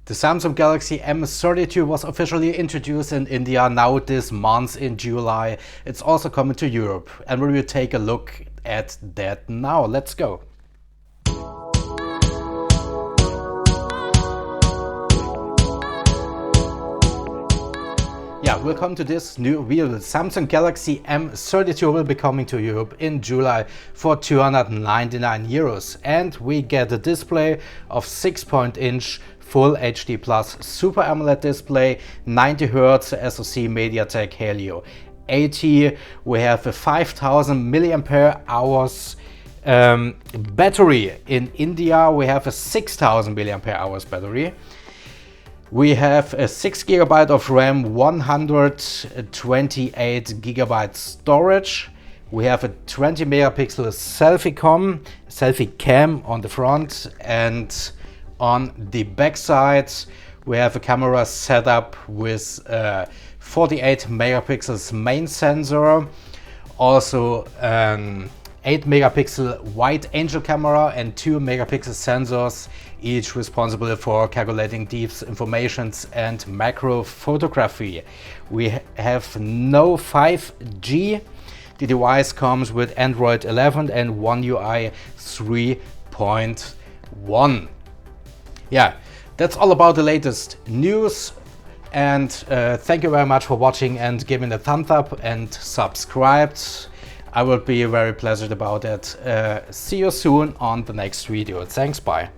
The Samsung Galaxy M32 was officially introduced in India now this month in July. It's also coming to Europe, and we will take a look at that now. Let's go. Yeah, welcome to this new video. The Samsung Galaxy M32 will be coming to Europe in July for 299 euros, and we get a display of 6-inch Full HD Plus Super Amoled display, 90 Hz SoC MediaTek Helio 80. We have a 5000 milliampere hours battery. In India we have a 6000 milliampere hours battery. We have a 6 GB of RAM, 128 GB storage. We have a 20 megapixel selfie cam on the front, and on the back side we have a camera setup with 48 megapixels main sensor, also an 8 megapixel wide angle camera and 2 megapixel sensors, each responsible for calculating deep informations and macro photography. We have no 5G. The device comes with Android 11 and One UI 3.1. Yeah, that's all about the latest news, and thank you very much for watching and giving a thumbs up and subscribed. I will be very pleased about it. See you soon on the next video. Thanks, bye.